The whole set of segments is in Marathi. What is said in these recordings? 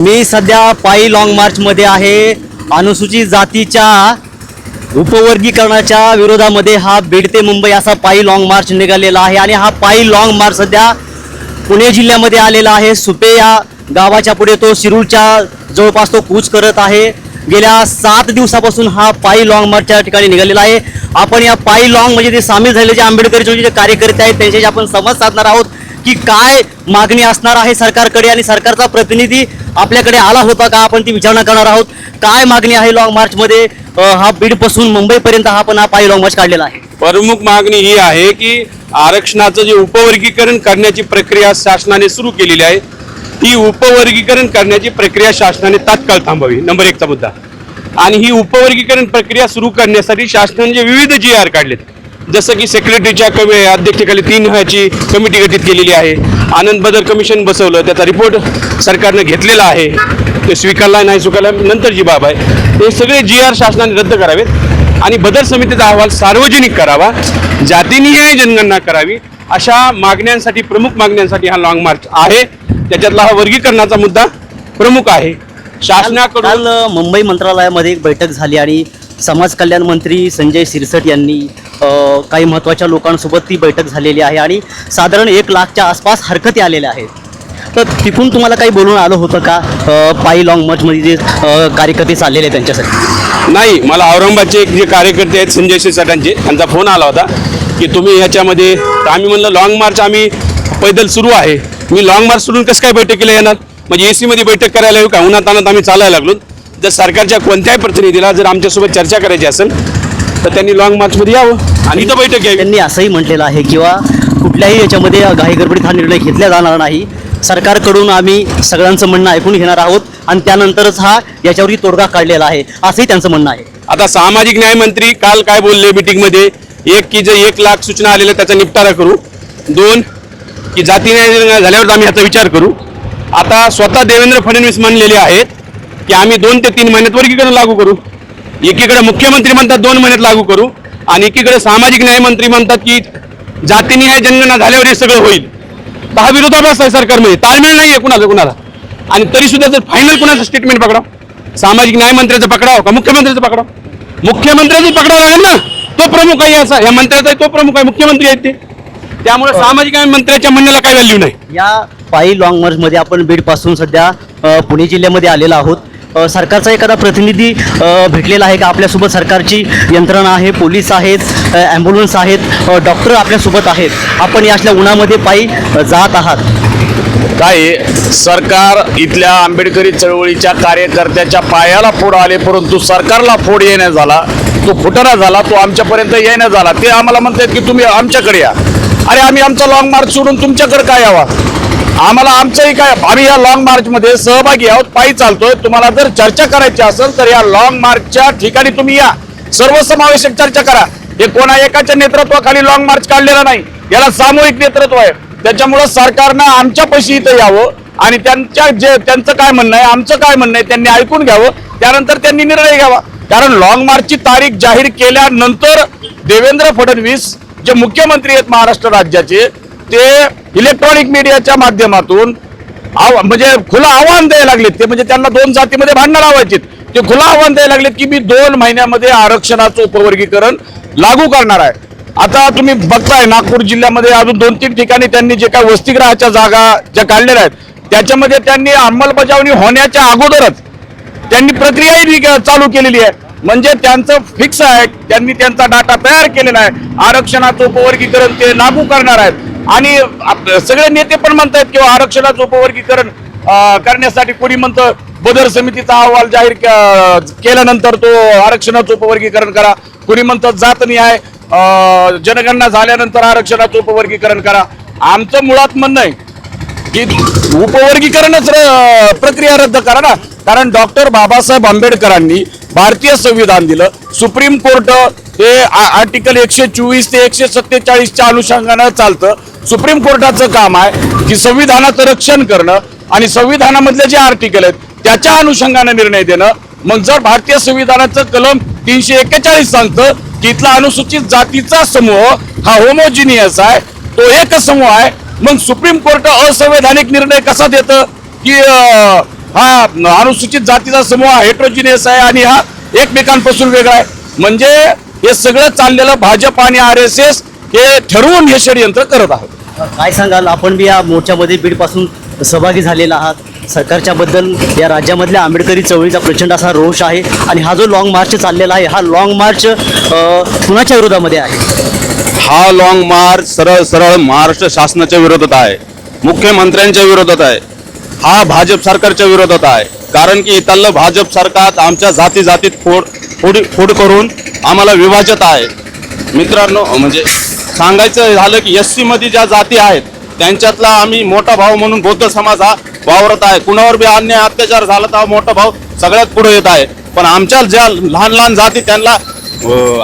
मी सध्या पायी लॉंग मार्चमध्ये आहे. अनुसूचित जातीच्या उपवर्गीकरणाच्या विरोधामध्ये हा बीड ते मुंबई असा पायी लॉंग मार्च निघालेला आहे आणि हा पायी लॉंग मार्च सध्या पुणे जिल्ह्यामध्ये आलेला आहे. सुपे या गावाच्या पुढे तो शिरूरच्या जवळपास तो कूच करत आहे. गेल्या 7 दिवसापासून हा पायी लॉंग मार्चच्या ठिकाणी निघालेला आहे. आपण या पायी लॉंग म्हणजे ते सामील झालेले जे आंबेडकरी चळवळीचे जे कार्यकर्ते आहेत त्यांच्याशी आपण संवाद साधणार आहोत की काय मागणी असणार आहे सरकारकडे आणि सरकारचा प्रतिनिधी आपल्याकडे आला होता का, आपण ती विचारणा करणार आहोत. काय मागणी आहे लॉंग मार्चमध्ये? हा बीडपासून मुंबईपर्यंत आपण हा पायी लॉंग मार्च काढलेला आहे. प्रमुख मागणी ही आहे की आरक्षणाचं जे उपवर्गीकरण करण्याची प्रक्रिया शासनाने सुरू केलेली आहे ती उपवर्गीकरण करण्याची प्रक्रिया शासनाने तात्काळ थांबवावी. नंबर 1चा मुद्दा. आणि ही उपवर्गीकरण प्रक्रिया सुरू करण्यासाठी शासनाने जे विविध GR काढलेत, जसं की सेक्रेटरीच्या अध्यक्षतेखाली 3 ह्याची कमिटी गठीत केलेली आहे. आनंद बदर कमिशन बसवलं, त्याचा रिपोर्ट सरकारनं घेतलेला आहे. ते स्वीकारला नाही स्वीकारला नंतरची बाब आहे. हे सगळे GR शासनाने रद्द करावेत आणि बदल समितीचा अहवाल सार्वजनिक करावा, जातीनिहाय जनगणना करावी, अशा मागण्यांसाठी, प्रमुख मागण्यांसाठी हा लॉंग मार्च आहे. त्याच्यातला हा वर्गीकरणाचा मुद्दा प्रमुख आहे. शासनाकडून काल मुंबई मंत्रालयामध्ये एक बैठक झाली आणि समाज कल्याण मंत्री संजय सिरसट यांनी काही महत्त्वाच्या लोकांसोबत ती बैठक झालेली आहे आणि साधारण 1 लाखच्या आसपास हरकती आलेल्या आहेत. तर तिथून तुम्हाला काही बोलून आलं होतं का पायी लॉंग मार्चमध्ये जे कार्यकर्ते चाललेले आहेत त्यांच्यासाठी? नाही, मला औरंगाबादचे एक जे कार्यकर्ते आहेत संजय सिरसटांचे, त्यांचा फोन आला होता की तुम्ही ह्याच्यामध्ये, तर आम्ही म्हणलं लॉंग मार्च आम्ही पैदल सुरू आहे, मी लॉंग मार्च सोडून कसं काय बैठकीला येणार, म्हणजे AC मध्ये बैठक करायला येऊ का, उन्हातानात आम्ही चालायला लागलो. जर सरकारच्या कोणत्याही प्रतिनिधीला जर आमच्यासोबत चर्चा करायची असेल तर त्यांनी लॉंग मार्चमध्ये यावं आणि इथं बैठक घ्यावी. त्यांनी असंही म्हटलेलं आहे किंवा कुठल्याही याच्यामध्ये घाईगडबडीत हा निर्णय घेतला जाणार नाही. सरकारकडून आम्ही सगळ्यांचं म्हणणं ऐकून घेणार आहोत आणि त्यानंतरच हा याच्यावरती तोडगा काढलेला आहे, असंही त्यांचं म्हणणं आहे. आता सामाजिक न्याय मंत्री काल काय बोलले मीटिंगमध्ये, की जे 1 लाख सूचना आलेल्या त्याचा निपटारा करू. 2 की जाती न्याय झाल्यावर आम्ही ह्याचा विचार करू. आता स्वतः देवेंद्र फडणवीस म्हणलेले आहेत की आम्ही 2 ते 3 महिन्यात वर्गीकरण लागू करू. एकीकडे मुख्यमंत्री म्हणतात 2 महिन्यात लागू करू आणि एकीकडे सामाजिक न्याय मंत्री म्हणतात की जातीनिहाय जनगणना झाल्यावर हे सगळं होईल. तर हा विरोधाभास आहे सरकारमध्ये, ताळमेळ नाही आहे कुणाला. आणि तरी सुद्धा जर फायनल कुणाचं स्टेटमेंट पकडाव, सामाजिक न्याय मंत्र्याचं पकडाव का मुख्यमंत्र्याचं पकडाव? मुख्यमंत्र्याचं पकडावं लागेल ना, तो प्रमुख आहे. असा या मंत्र्याचा तो प्रमुख आहे, मुख्यमंत्री आहेत ते. त्यामुळे सामाजिक न्याय मंत्र्याच्या म्हणण्याला काही व्हॅल्यू नाही. या पायी लॉंग मार्चमध्ये आपण बीडपासून सध्या पुणे जिल्ह्यामध्ये आलेला आहोत. सरकारचा एखादा प्रतिनिधी भेटलेला आहे का आपल्यासोबत? सरकारची यंत्रणा आहे, पोलीस आहेत, ॲम्ब्युलन्स आहेत, डॉक्टर आपल्यासोबत आहेत. आपण या असल्या उन्हामध्ये पायी जात आहात. काय सरकार इथल्या आंबेडकरी चळवळीच्या कार्यकर्त्याच्या पायाला फोड आले, परंतु सरकारला फोड येण्या झाला, तो फुटारा झाला, तो आमच्यापर्यंत येण्या झाला. ते आम्हाला म्हणतात की तुम्ही आमच्याकडे या. अरे आम्ही आमचा लॉंग मार्च सोडून तुमच्याकडे काय यावा? आम्हाला आमचंही काय, आम्ही या लॉंग मार्चमध्ये सहभागी आहोत, पायी चालतोय. तुम्हाला जर चर्चा करायची असेल तर या लॉंग मार्चच्या ठिकाणी तुम्ही या, सर्वसमावेशक चर्चा करा. हे कोणा एकाच्या नेतृत्वाखाली लॉंग मार्च काढलेला नाही, याला सामूहिक नेतृत्व आहे. त्याच्यामुळं सरकारनं आमच्या पैशी इथं यावं आणि त्यांचं काय म्हणणं आहे, आमचं काय म्हणणं आहे त्यांनी ऐकून घ्यावं, त्यानंतर त्यांनी निर्णय घ्यावा. कारण लॉंग मार्चची तारीख जाहीर केल्यानंतर देवेंद्र फडणवीस जे मुख्यमंत्री आहेत महाराष्ट्र राज्याचे, ते इलेक्ट्रॉनिक मीडियाच्या माध्यमातून म्हणजे खुलं आव्हान द्यायला लागलेत. ते म्हणजे त्यांना 2 जातीमध्ये भांडणं लावायचे, ते खुलं आव्हान द्यायला लागलेत की मी 2 महिन्यामध्ये आरक्षणाचं उपवर्गीकरण लागू करणार आहे. आता तुम्ही बघताय नागपूर जिल्ह्यामध्ये अजून 2-3 ठिकाणी त्यांनी जे काय वसतिगृहाच्या जागा ज्या काढलेल्या आहेत त्याच्यामध्ये त्यांनी अंमलबजावणी होण्याच्या अगोदरच त्यांनी प्रक्रियाही चालू केलेली आहे. म्हणजे त्यांचं फिक्स आहे, त्यांनी त्यांचा डाटा तयार केलेला आहे. आरक्षणाचं उपवर्गीकरण ते लागू करणार आहेत आणि सगळे नेते पण म्हणतात की आरक्षणाचं उपवर्गीकरण करण्यासाठी कोणी म्हणतं बदर समितीचा अहवाल जाहीर केल्यानंतर तो आरक्षणाचं उपवर्गीकरण करा, कोणी म्हणतं जातनिहाय जनगणना झाल्यानंतर आरक्षणाचं उपवर्गीकरण करा. आमचं मुळात म्हणणं आहे की उपवर्गीकरणच प्रक्रिया रद्द करा ना. कारण डॉक्टर बाबासाहेब आंबेडकरांनी भारतीय संविधान दिलं, सुप्रीम कोर्ट हे आर्टिकल 124 ते 147च्या अनुषंगानं चालतं. सुप्रीम कोर्टाचं काम आहे की संविधानाचं रक्षण करणं आणि संविधानामधले जे आर्टिकल आहेत त्याच्या अनुषंगानं निर्णय देणं. मग जर भारतीय संविधानाचं कलम 341 सांगतं की इथला अनुसूचित जातीचा समूह हा होमोजिनियस आहे, तो एक समूह आहे, मग सुप्रीम कोर्ट असंवैधानिक निर्णय कसा देतं की हा अनुसूचित जातीचा समूह हेट्रोजिनियस आहे आणि हा एकमेकांपासून वेगळा आहे. म्हणजे हे सगळं चाललेलं भाजप आणि RSS हे ठरवून हे षडयंत्र करत आहोत. काय सांगाल, आपण बी या मोर्चामध्ये बीडपासून सहभागी झालेला आहात. सरकारच्या बद्दल या राज्यामधल्या आंबेडकरी चळवळीचा प्रचंड असा रोष आहे आणि हा जो लॉंग मार्च चाललेला आहे, हा लॉंग मार्च कुणाच्या विरोधामध्ये आहे? हा लॉंग मार्च सरळ सरळ महाराष्ट्र शासनाच्या विरोधात आहे, मुख्यमंत्र्यांच्या विरोधात आहे, हा भाजप सरकारच्या विरोधात आहे. कारण की इथलं भाजप सरकार आमच्या जाती जातीत फोड करून आम्हाला विभाजत आहे. मित्रांनो, म्हणजे सांगायचं झालं की SC मध्ये ज्या जाती आहेत त्यांच्यातला आम्ही मोठा भाऊ म्हणून बौद्ध समाज हा वावरत आहे. कुणावर बी अन्याय अत्याचार झाला तर हा मोठा भाऊ सगळ्यात पुढे येत आहे. पण आमच्या ज्या लहान लहान जाती त्यांना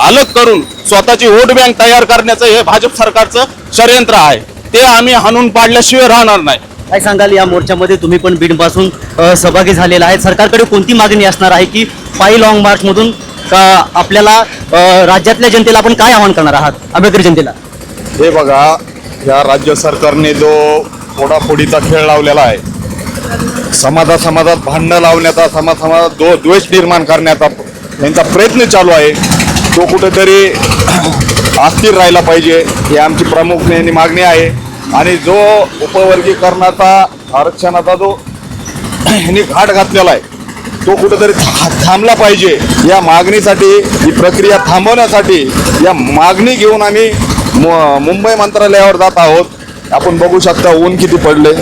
अलग करून स्वतःची वोट बँक तयार करण्याचं हे भाजप सरकारचं षडयंत्र आहे. ते आम्ही हाणून पाडल्याशिवाय राहणार नाही. काय सांगाल, या मोर्चामध्ये तुम्ही पण बीडपासून सहभागी झालेला आहे. सरकारकडे कोणती मागणी असणार आहे की पायी लॉंग मार्चमधून का आपल्याला राज्यातल्या जनतेला आपण काय आवाहन करणार आहात, आंबेडकरी जनतेला? हे बघा, या राज्य सरकारने जो फोडाफोडीचा खेळ लावलेला आहे, समाजात भांडणं लावण्याचा, समाजात द्वेष निर्माण करण्याचा यांचा प्रयत्न चालू आहे, तो कुठेतरी अस्थिर राहिला पाहिजे ही आमची प्रामुख्याने मागणी आहे. आणि जो उपवर्गीकरणाचा आरक्षणाचा जो ह्यांनी घाट घातलेला आहे तो कुठेतरी थांबला पाहिजे. या मागणीसाठी, ही प्रक्रिया थांबवण्यासाठी या मागणी घेऊन आम्ही मुंबई मंत्रालयावर जात आहोत. आपण बघू शकता ऊन किती पडले.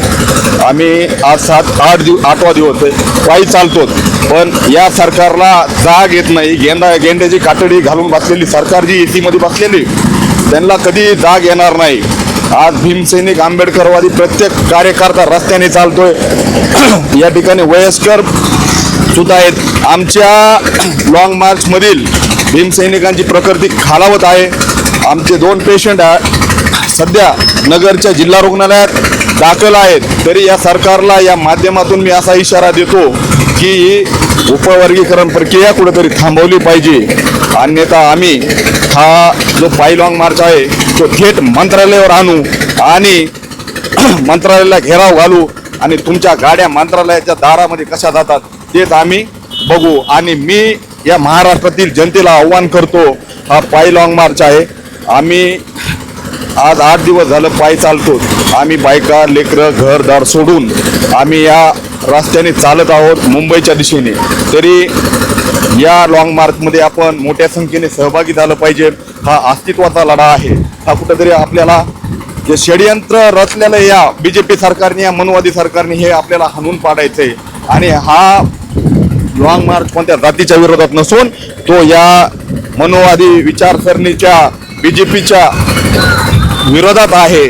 आम्ही आज 8वा दिवस आहे, पायी चालतो. पण या सरकारला जाग येत नाही. गेंड्याची कातडी घालून बसलेली सरकार जी युतीमध्ये बसलेली त्यांना कधी जाग येणार नाही. आज भीमसैनिक आंबेडकरवादी प्रत्येक कार्यकर्ता रस्त्याने चालतोय. या ठिकाणी वयस्कर सुद्धा आहेत. आमच्या लॉंग मार्चमधील भीमसैनिकांची प्रकृती खालावत आहे. आमचे 2 पेशंट सध्या नगरच्या जिल्हा रुग्णालयात दाखल आहेत. तरी या सरकारला या माध्यमातून मी असा इशारा देतो की उपवर्गीकरण प्रक्रिया कुठेतरी थांबवली पाहिजे. अन्यथा आम्ही हा जो पायी लॉंग मार्च आहे तो थेट मंत्रालयावर आणू आणि मंत्रालयाला घेराव घालू आणि तुमच्या गाड्या मंत्रालयाच्या दारामध्ये कशा जातात तेच आम्ही बघू. आणि मी या महाराष्ट्रातील जनतेला आव्हान करतो, हा पायी लॉंग मार्च आहे. आम्ही आज 8 दिवस झालं पायी चालतो. आम्ही बायका, लेकरं, घरदार सोडून आम्ही या रस्त्याने चालत आहोत मुंबईच्या दिशेने. तरी या लॉंग मार्चमध्ये आपण मोठ्या संख्येने सहभागी झालं पाहिजे. हा अस्तित्वाचा लढा आहे. हा कुठेतरी आपल्याला जे षडयंत्र रचलेलं या BJP सरकारने, या मनवादी सरकारने हे आपल्याला हाणून पाडायचं आहे. आणि हा लॉंग मार्च कोणत्या जातीच्या विरोधात नसून तो या मनोवादी विचारसरणीच्या BJPच्या विरोधात आहे.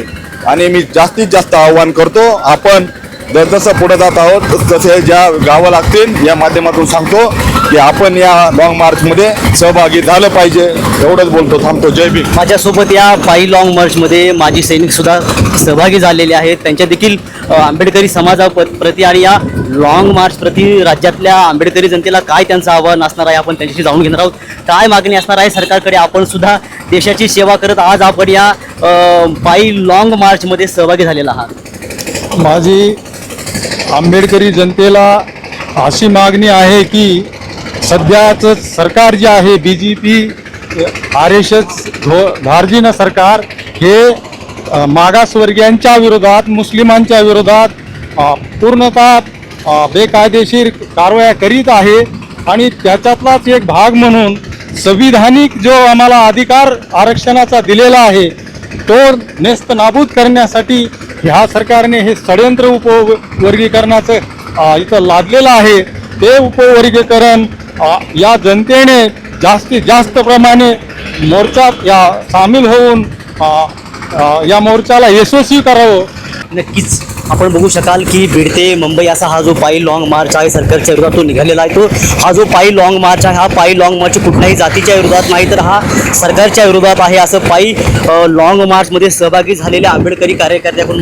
आणि मी जास्तीत जास्त आव्हान करतो, आपण जसं पुढे जात आहोत तसे ज्या गावं लागतील या माध्यमातून सांगतो की आपण या लॉंग मार्चमध्ये सहभागी झालं पाहिजे. एवढंच बोलतो, थांबतो. जय भीम. माझ्यासोबत या पायी लॉंग मार्चमध्ये माजी सैनिक सुद्धा सहभागी झालेले आहेत. त्यांच्या देखील आंबेडकरी समाजाप्रती आणि या लॉंग मार्च प्रति राज्यातल्या आंबेडकरी जनतेला काय त्यांचं आव्हान असणार आहे आपण त्यांच्याशी जाणून घेणार आहोत. काय मागणी असणार आहे सरकारकडे? आपण सुद्धा देशाची सेवा करत आज आपण या पायी लॉंग मार्चमध्ये सहभागी झालेला आहात. माझी आंबेडकरी जनतेला अशी मागणी आहे की सध्याचं सरकार जे आहे BJP RSS धार्जिन सरकार हे मागासवर्गीयांच्या विरोधात, मुस्लिमांच्या विरोधात पूर्णतः बेकायदेशीर कारवाया करीत आहे. आणि त्याच्यातलाच एक भाग म्हणून संविधानिक जो आम्हाला अधिकार आरक्षणाचा दिलेला आहे तो नेस्तनाबूत करण्यासाठी ह्या सरकारने हे षडयंत्र उपवर्गीकरणाचं इथं लादलेलं आहे. ते उपवर्गीकरण या जनतेने जास्तीत जास्त प्रमाणे मोर्चात सामील होऊन या मोर्चाला यशस्वी करावं. नक्कीच आपण बघू शकाल की बीड ते मुंबई असा हा जो पायी लॉंग मार्च आहे सरकारच्या विरोधात तो निघालेला आहे. तो हा जो पायी लॉंग मार्च आहे, हा पायी लॉंग मार्च कुठल्याही जातीच्या विरोधात नाही तर हा सरकारच्या विरोधात आहे. असं पायी लॉंग मार्चमध्ये सहभागी झालेल्या आंबेडकरी कार्यकर्त्याकडून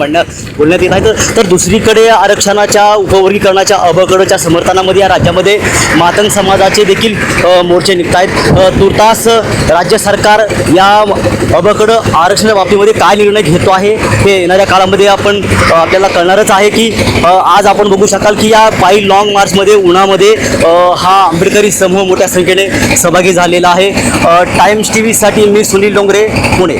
बोलण्यात येत आहे. तर दुसरीकडे आरक्षणाच्या उपवर्गीकरणाच्या अबकडच्या समर्थनामध्ये या राज्यामध्ये मातंग समाजाचे देखील मोर्चे निघत आहेत. तुर्तास राज्य सरकार या अबकडं आरक्षणाच्या बाबतीमध्ये काय निर्णय घेतो आहे हे येणाऱ्या काळामध्ये आपण आपल्याला कळणारच आहे की आज आपण बघू शकाल की या पायी लॉंग मार्चमध्ये उन्हामध्ये हा आंबेडकरी समूह मोठ्या संख्येने सहभागी झालेला आहे. टाइम्स TV साठी मी सुनील डोंगरे, पुणे.